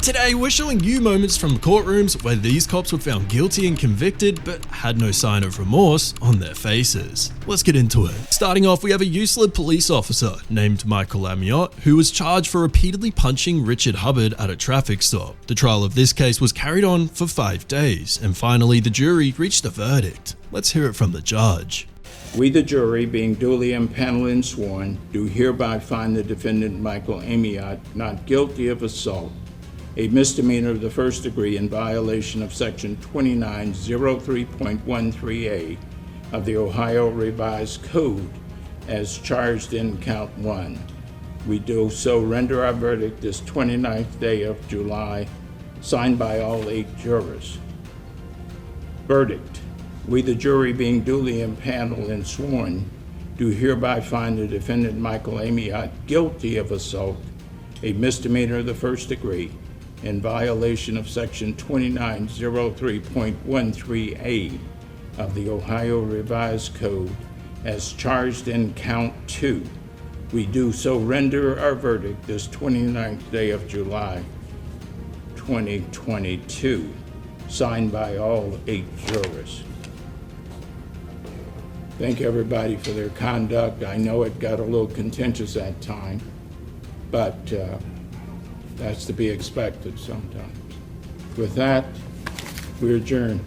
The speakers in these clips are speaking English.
Today we're showing you moments from courtrooms where these cops were found guilty and convicted but had no sign of remorse on their faces. Let's get into it. Starting off, we have a Used police officer named Michael Amiot who was charged for repeatedly punching Richard Hubbard at a traffic stop. The trial of this case was carried on for 5 days and finally the jury reached a verdict. Let's hear it from the judge. We, the jury, being duly impaneled and sworn, do hereby find the defendant Michael Amiot not guilty of assault, a misdemeanor of the first degree in violation of Section 2903.13a of the Ohio Revised Code as charged in Count 1. We do so render our verdict this 29th day of July, signed by all 8 jurors. Verdict. We, the jury, being duly impaneled and sworn, do hereby find the defendant Michael Amiot guilty of assault, a misdemeanor of the first degree, in violation of Section 2903.13a of the Ohio Revised Code as charged in Count 2. We do so render our verdict this 29th day of July, 2022, signed by all 8 jurors. Thank everybody for their conduct. I know it got a little contentious at times, but that's to be expected sometimes. With that, we adjourn.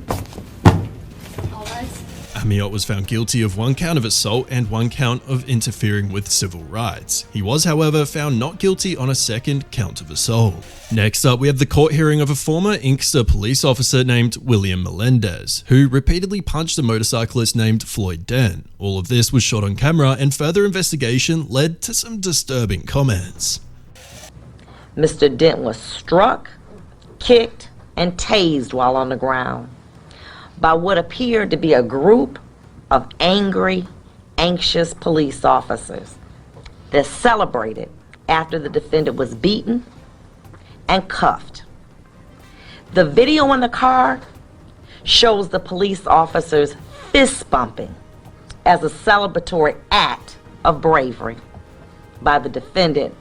Amiot was found guilty of 1 count of assault and 1 count of interfering with civil rights. He was, however, found not guilty on a 2nd count of assault. Next up, we have the court hearing of a former Inkster police officer named William Melendez, who repeatedly punched a motorcyclist named Floyd Dent. All of this was shot on camera, and further investigation led to some disturbing comments. Mr. Dent was struck, kicked, and tased while on the ground by what appeared to be a group of angry, anxious police officers that celebrated after the defendant was beaten and cuffed. The video in the car shows the police officers fist bumping as a celebratory act of bravery by the defendant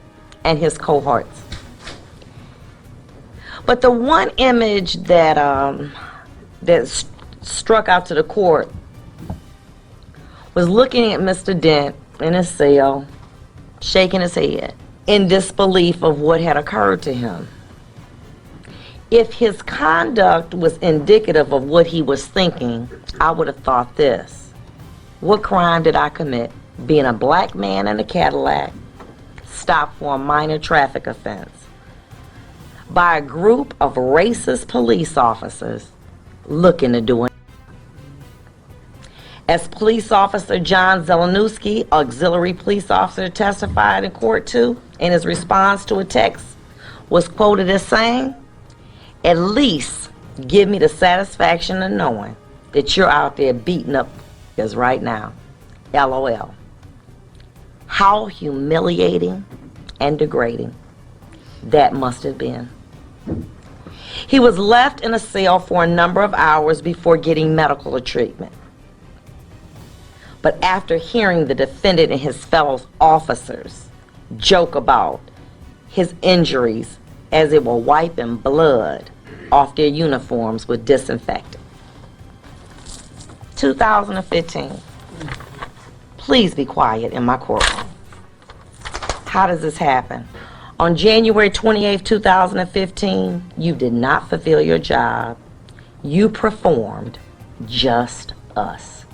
and his cohorts. But the one image that struck out to the court was looking at Mr. Dent in his cell, shaking his head in disbelief of what had occurred to him. If his conduct was indicative of what he was thinking, I would have thought this: what crime did I commit? Being a black man in a Cadillac, stopped for a minor traffic offense by a group of racist police officers looking to do it. As Police Officer John Zelenowski, auxiliary police officer, testified in court too, in his response to a text, was quoted as saying, "At least give me the satisfaction of knowing that you're out there beating up us right now. LOL." How humiliating and degrading that must have been. He was left in a cell for a number of hours before getting medical treatment. But after hearing the defendant and his fellow officers joke about his injuries as they were wiping blood off their uniforms with disinfectant. 2015. Please be quiet in my courtroom. How does this happen? On January 28, 2015, you did not fulfill your job. You performed Just Us,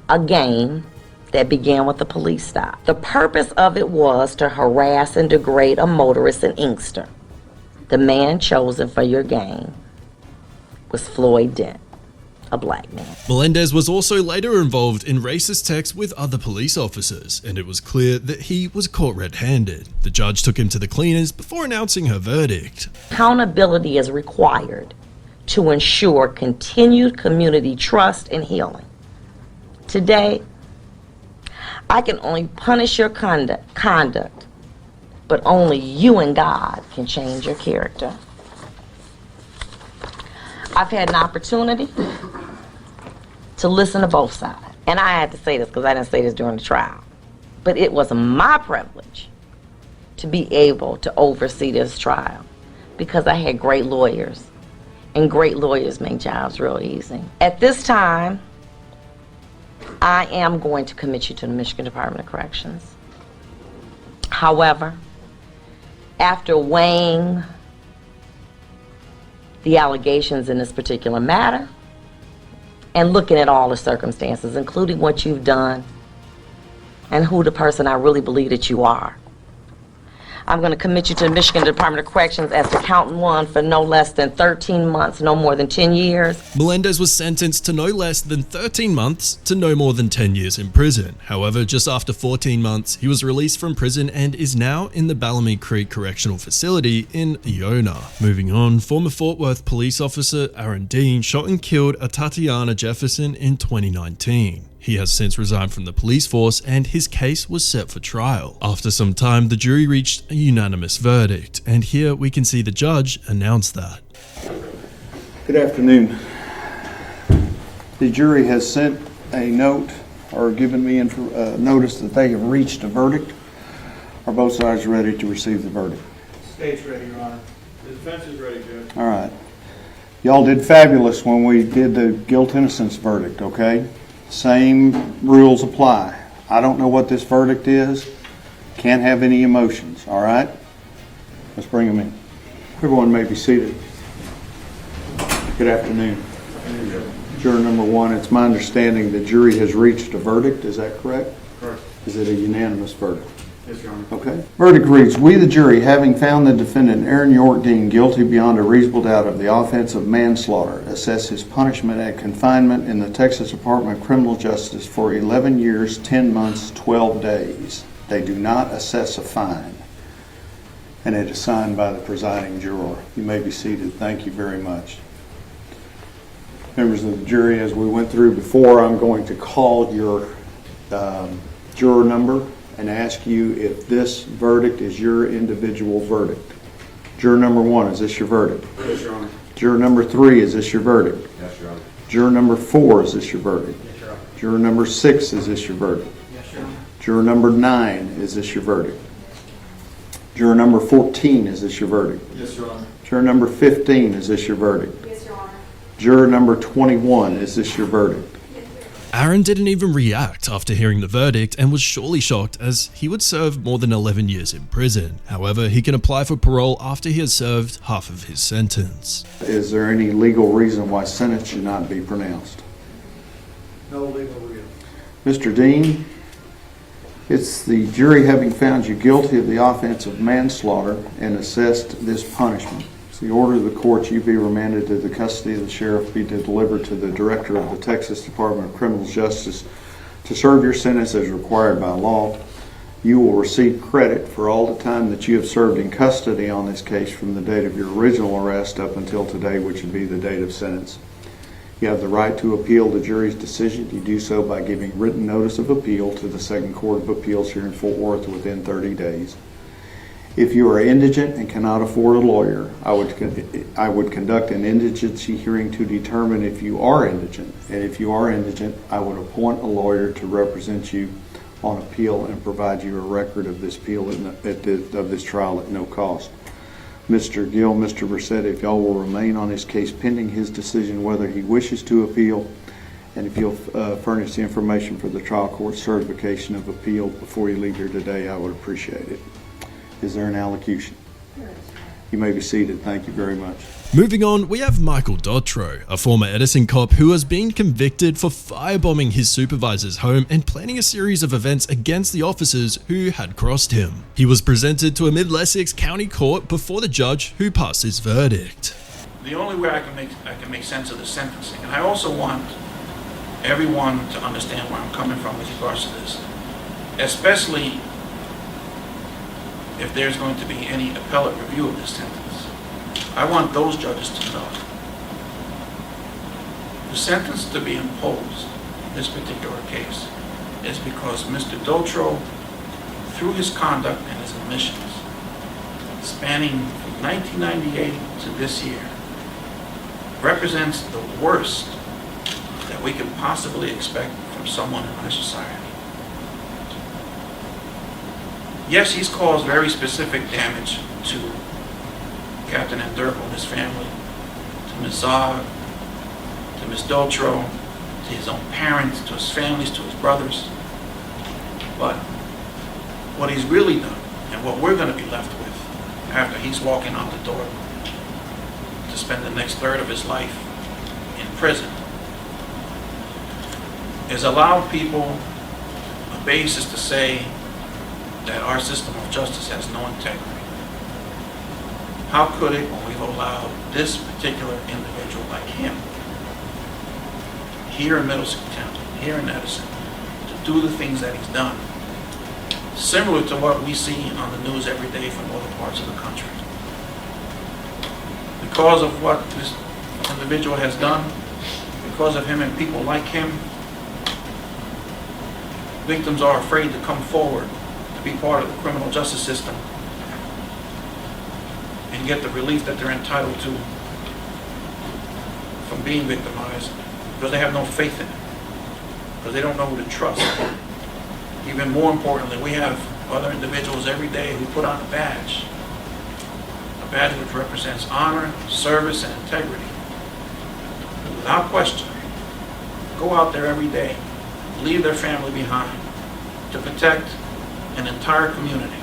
a game that began with a police stop. The purpose of it was to harass and degrade a motorist in Inkster. The man chosen for your game was Floyd Dent, a black man. Melendez was also later involved in racist texts with other police officers, and it was clear that he was caught red-handed. The judge took him to the cleaners before announcing her verdict. Accountability is required to ensure continued community trust and healing. Today, I can only punish your conduct, but only you and God can change your character. I've had an opportunity to listen to both sides. And I had to say this because I didn't say this during the trial. But it was my privilege to be able to oversee this trial because I had great lawyers, and great lawyers make jobs real easy. At this time, I am going to commit you to the Michigan Department of Corrections. However, after weighing the allegations in this particular matter and looking at all the circumstances, including what you've done and who the person I really believe that you are, I'm going to commit you to the Michigan Department of Corrections as to count one for no less than 13 months, no more than 10 years. Melendez was sentenced to no less than 13 months to no more than 10 years in prison. However, just after 14 months, he was released from prison and is now in the Bellamy Creek Correctional Facility in Iona. Moving on, former Fort Worth police officer Aaron Dean shot and killed a Tatiana Jefferson in 2019. He has since resigned from the police force and his case was set for trial. After some time, the jury reached a unanimous verdict, and here we can see the judge announce that. Good afternoon. The jury has sent a note or given me notice that they have reached a verdict. Are both sides ready to receive the verdict? State's ready, Your Honor. The defense is ready, Judge. All right. Y'all did fabulous when we did the guilt-innocence verdict, okay? Same rules apply. I don't know what this verdict is. Can't have any emotions, all right? Let's bring them in. Everyone may be seated. Good afternoon. Juror number one, it's my understanding the jury has reached a verdict. Is that correct? Correct. Is it a unanimous verdict? Yes, Your Honor. Okay. Verdict reads, we the jury, having found the defendant Aaron York Dean guilty beyond a reasonable doubt of the offense of manslaughter, assess his punishment at confinement in the Texas Department of Criminal Justice for 11 years, 10 months, 12 days. They do not assess a fine. And it is signed by the presiding juror. You may be seated. Thank you very much. Members of the jury, as we went through before, I'm going to call your juror number and ask you if this verdict is your individual verdict. Juror number one, is this your verdict? Yes, Your Honor. Juror number three, is this your verdict? Yes, Your Honor. Juror number four, is this your verdict? Yes, Your Honor. Juror number six, is this your verdict? Yes, Your Honor. Juror number 9, is this your verdict? Juror number 14, is this your verdict? Yes, Your Honor. Juror number 15, is this your verdict? Yes, Your Honor. Juror number 21, is this your verdict? Aaron didn't even react after hearing the verdict and was surely shocked as he would serve more than 11 years in prison. However, he can apply for parole after he has served half of his sentence. Is there any legal reason why sentence should not be pronounced? No legal reason. Mr. Dean, it's the jury having found you guilty of the offense of manslaughter and assessed this punishment. It's the order of the court you be remanded to the custody of the sheriff, be delivered to the director of the Texas Department of Criminal Justice to serve your sentence as required by law. You will receive credit for all the time that you have served in custody on this case from the date of your original arrest up until today, which would be the date of sentence. You have the right to appeal the jury's decision. You do so by giving written notice of appeal to the Second Court of Appeals here in Fort Worth within 30 days. If you are indigent and cannot afford a lawyer, I would conduct an indigency hearing to determine if you are indigent. And if you are indigent, I would appoint a lawyer to represent you on appeal and provide you a record of this appeal of this trial at no cost. Mr. Gill, Mr. Brissett, if y'all will remain on this case pending his decision whether he wishes to appeal, and if you'll furnish the information for the trial court certification of appeal before you leave here today, I would appreciate it. Is there an allocution? You may be seated. Thank you very much. Moving on, we have Michael Doltro, a former Edison cop who has been convicted for firebombing his supervisor's home and planning a series of events against the officers who had crossed him. He was presented to a Mid-Essex County Court before the judge who passed his verdict. The only way I can make sense of the sentencing, and I also want everyone to understand where I'm coming from with regards to this, especially if there's going to be any appellate review of this sentence. I want those judges to know the sentence to be imposed in this particular case is because Mr. Doltro, through his conduct and his admissions, spanning from 1998 to this year, represents the worst that we can possibly expect from someone in our society. Yes, he's caused very specific damage to Captain Anderko and his family, to Ms. Zog, to Ms. Doltro, to his own parents, to his families, to his brothers. But what he's really done, and what we're going to be left with after he's walking out the door to spend the next third of his life in prison, is allow people a basis to say that our system of justice has no integrity. How could it when we've allowed this particular individual like him here in Middlesex County, here in Edison, to do the things that he's done, similar to what we see on the news every day from other parts of the country. Because of what this individual has done, because of him and people like him, victims are afraid to come forward to be part of the criminal justice system and get the relief that they're entitled to from being victimized, because they have no faith in it, because they don't know who to trust. Even more importantly, we have other individuals every day who put on a badge which represents honor, service, and integrity. Without question, go out there every day, leave their family behind to protect an entire community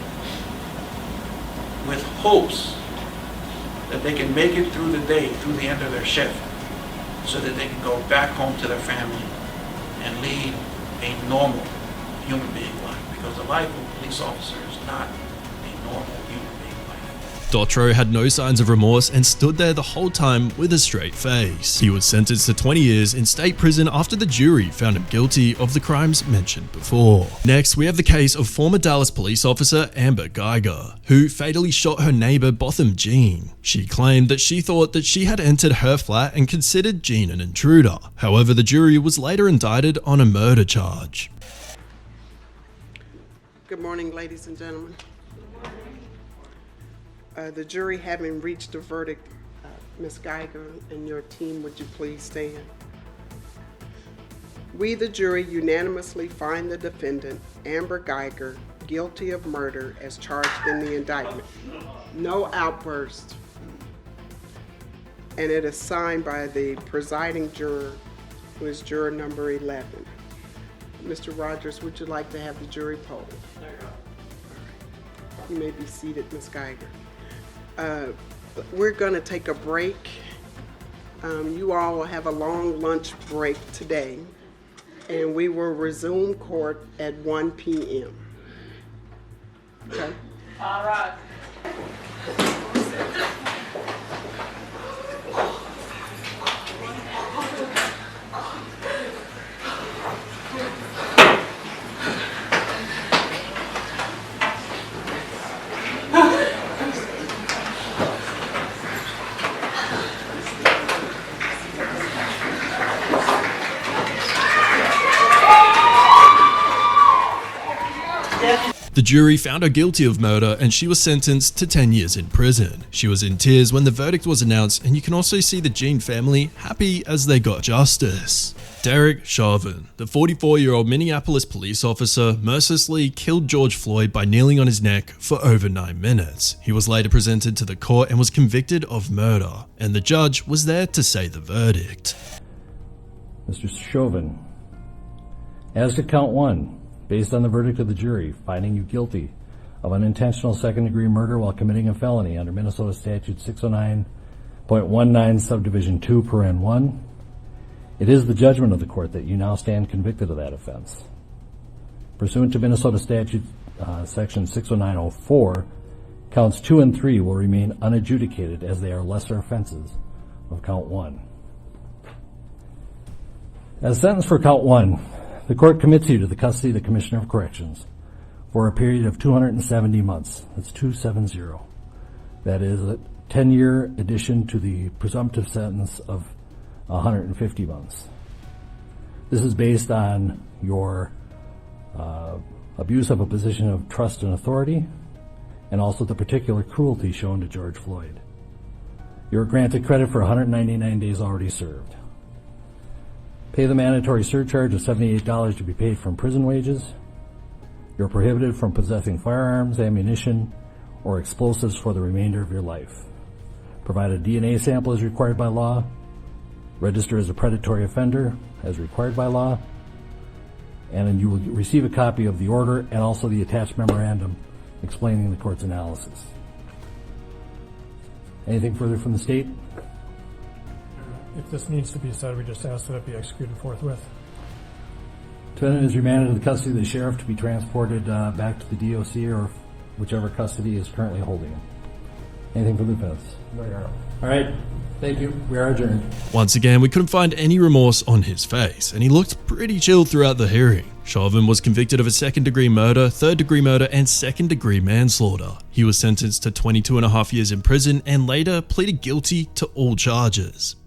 with hopes that they can make it through the day, through the end of their shift, so that they can go back home to their family and lead a normal human being life. Because the life of a police officer is not a normal human being life. Doltro had no signs of remorse and stood there the whole time with a straight face. He was sentenced to 20 years in state prison after the jury found him guilty of the crimes mentioned before. Next, we have the case of former Dallas police officer Amber Geiger, who fatally shot her neighbor Botham Jean. She claimed that she thought that she had entered her flat and considered Jean an intruder. However, the jury was later indicted on a murder charge. Good morning, ladies and gentlemen. The jury having reached a verdict, Ms. Geiger and your team, would you please stand? We, the jury, unanimously find the defendant, Amber Geiger, guilty of murder as charged in the indictment. No outburst. And it is signed by the presiding juror, who is juror number 11. Mr. Rogers, would you like to have the jury polled? You may be seated, Ms. Geiger. We're going to take a break. You all will have a long lunch break today, and we will resume court at 1 p.m. Okay? All right. The jury found her guilty of murder and she was sentenced to 10 years in prison. She was in tears when the verdict was announced, and you can also see the Jean family happy as they got justice. Derek Chauvin, the 44-year-old Minneapolis police officer, mercilessly killed George Floyd by kneeling on his neck for over 9 minutes. He was later presented to the court and was convicted of murder, and the judge was there to say the verdict. Mr. Chauvin, as to count 1, based on the verdict of the jury finding you guilty of unintentional second-degree murder while committing a felony under Minnesota Statute 609.19 subdivision 2 paren 1, it is the judgment of the court that you now stand convicted of that offense. Pursuant to Minnesota Statute section 609.04, counts 2 and 3 will remain unadjudicated as they are lesser offenses of count 1. As sentenced for count 1, the court commits you to the custody of the Commissioner of Corrections for a period of 270 months. That's 270. That is a 10-year addition to the presumptive sentence of 150 months. This is based on your abuse of a position of trust and authority, and also the particular cruelty shown to George Floyd. You are granted credit for 199 days already served. Pay the mandatory surcharge of $78 to be paid from prison wages. You're prohibited from possessing firearms, ammunition, or explosives for the remainder of your life. provide a DNA sample as required by law, register as a predatory offender as required by law, and then you will receive a copy of the order and also the attached memorandum explaining the court's analysis. Anything further from the state? If this needs to be said, we just ask that it be executed forthwith. Defendant is remanded to the custody of the sheriff to be transported back to the DOC or whichever custody is currently holding him. Anything for the defense? No, Your Honor. All right. Thank you. We are adjourned. Once again, we couldn't find any remorse on his face, and he looked pretty chill throughout the hearing. Chauvin was convicted of a second-degree murder, third-degree murder, and second-degree manslaughter. He was sentenced to 22.5 years in prison and later pleaded guilty to all charges.